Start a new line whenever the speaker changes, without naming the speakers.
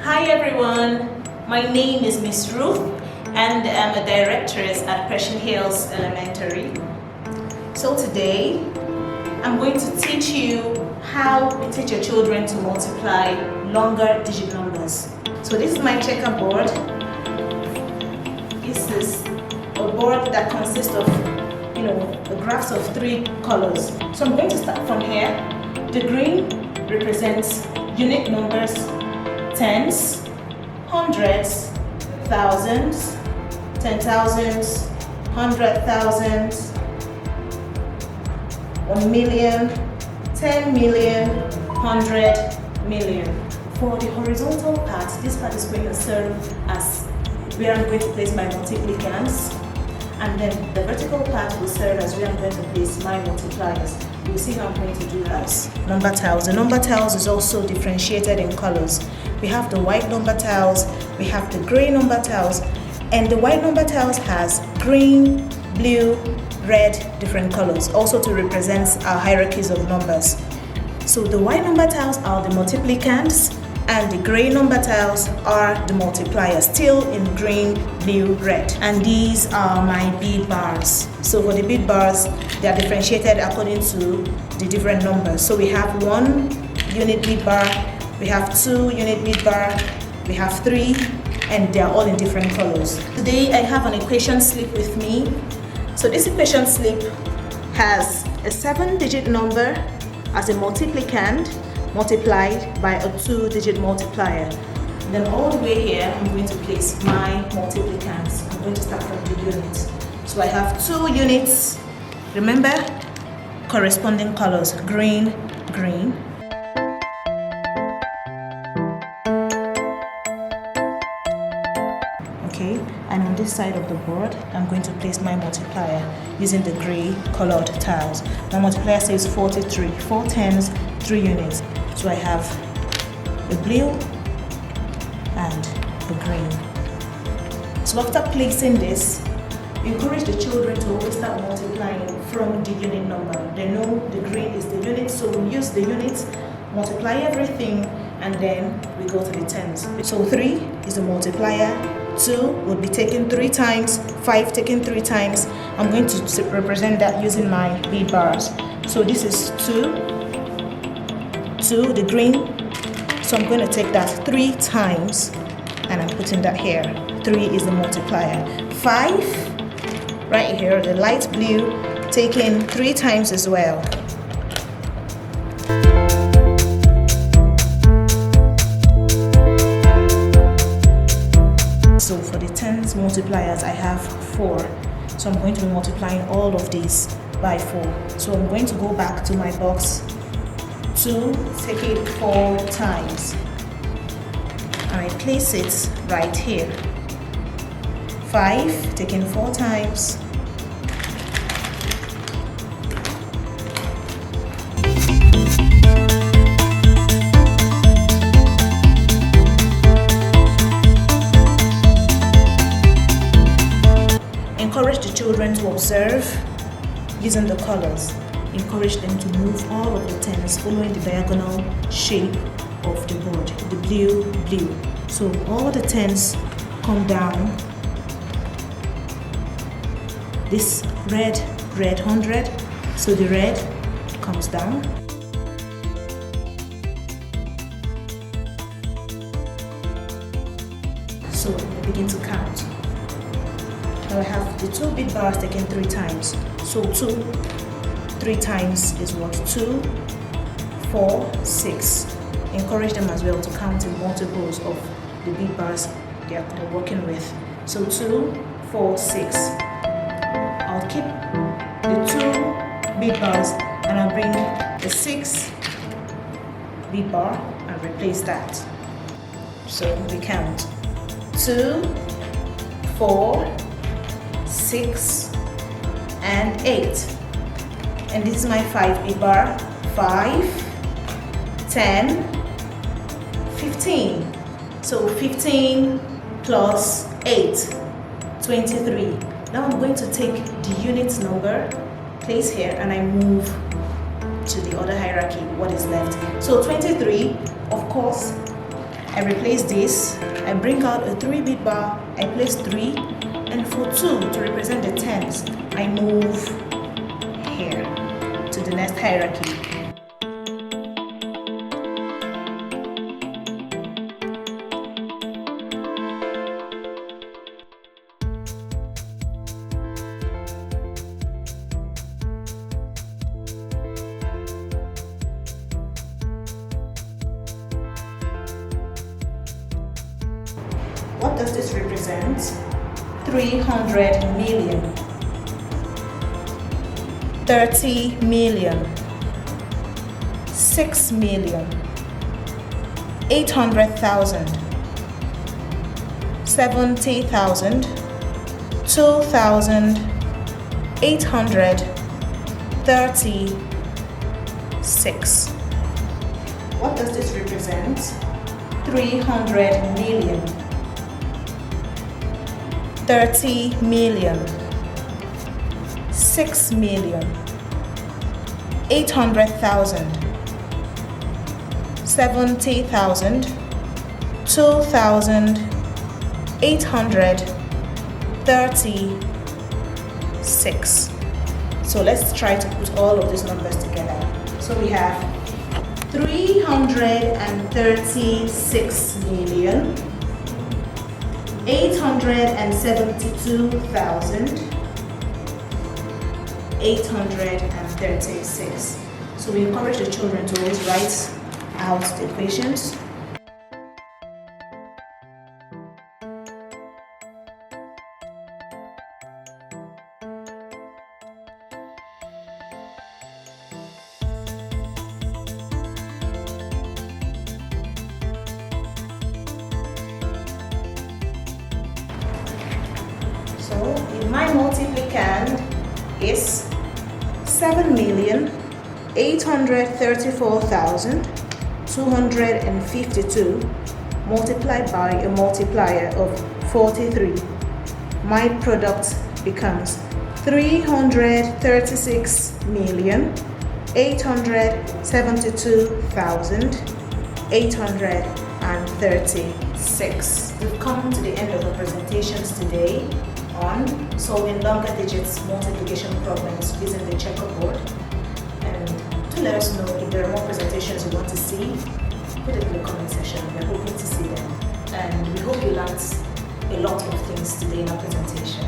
Hi everyone, my name is Miss Ruth and I'm a directress at Pershing Hills Elementary. So today I'm going to teach you how we teach your children to multiply longer digit numbers. So this is my checkerboard. This is a board that consists of the graphs of 3 colors. So I'm going to start from here. The green represents unit numbers, tens, hundreds, thousands, 10,000s, 100,000s, 1 million, 10 million, 100 million. For the horizontal part, this part is going to serve as where I'm going to place my multiplicand, and then the vertical part will serve as where I'm going to place my multipliers. You'll see how I'm going to do that. Number tiles. The number tiles is also differentiated in colors. We have the white number tiles, we have the gray number tiles, and the white number tiles has green, blue, red, different colors, also to represent our hierarchies of numbers. So the white number tiles are the multiplicands, and the gray number tiles are the multipliers, still in green, blue, red. And these are my bead bars. So for the bead bars, they are differentiated according to the different numbers. So we have 1 unit bead bar, we have 2 unit bead bar, we have 3, and they are all in different colors. Today I have an equation slip with me. So this equation slip has a 7-digit number as a multiplicand multiplied by a 2-digit multiplier. Then all the way here, I'm going to place my multiplicands. I'm going to start from the units. So I have 2 units. Remember, corresponding colors, green, green. Okay, and on this side of the board, I'm going to place my multiplier using the gray colored tiles. My multiplier says 43, 4 tens, 3 units. So I have the blue and the green. So after placing this, encourage the children to always start multiplying from the unit number. They know the green is the unit, so we use the units, multiply everything, and then we go to the tens. So 3 is a multiplier, 2 will be taken 3 times, 5 taken 3 times. I'm going to represent that using my bead bars. So this is 2, the green. So I'm going to take that 3 times, and I'm putting that here. 3 is the multiplier. 5, right here, the light blue, taken 3 times as well. So for the tens multipliers, I have 4. So I'm going to be multiplying all of these by 4. So I'm going to go back to my box. 2, take it 4 times. And I place it right here. 5, taken 4 times. Encourage the children to observe using the colors. Encourage them to move all of the tens following the diagonal shape of the board, the blue, blue. So all the tens come down. This red, 100. So the red comes down. So we begin to count. Now I have the 2 bead bars taken 3 times. So 2, 3 times is what? 2, 4, 6. Encourage them as well to count in multiples of the bead bars they're working with. So 2, 4, 6. I'll keep the 2 bead bars and I'll bring the 6 bead bar and replace that. So we count 2, 4, 6, and 8. And this is my 5 bead bar. 5, 10, 15. So 15 plus 8, 23. Now I'm going to take the unit number, place here, and I move to the other hierarchy, what is left. So 23, of course, I replace this, I bring out a 3-bit bar, I place 3, and for 2 to represent the tens, I move here to the next hierarchy. What does this represent? 300 million, 30 million, 6 million, 800,000, 70,000, 2,836. What does this represent? 300 million, 30 million, 6 million, 800,000, 70,000, 2,836. So let's try to put all of these numbers together. So we have 336 million, 872,836. So we encourage the children to always write out the equations. So in my multiplicand is 7,834,252 multiplied by a multiplier of 43. My product becomes 336,872,836. We've come to the end of the presentations today on solving longer digits multiplication problems using the checkerboard. And do let us know if there are more presentations you want to see. Put it in the comment section. We're hoping to see them. And we hope you learned a lot of things today in our presentation.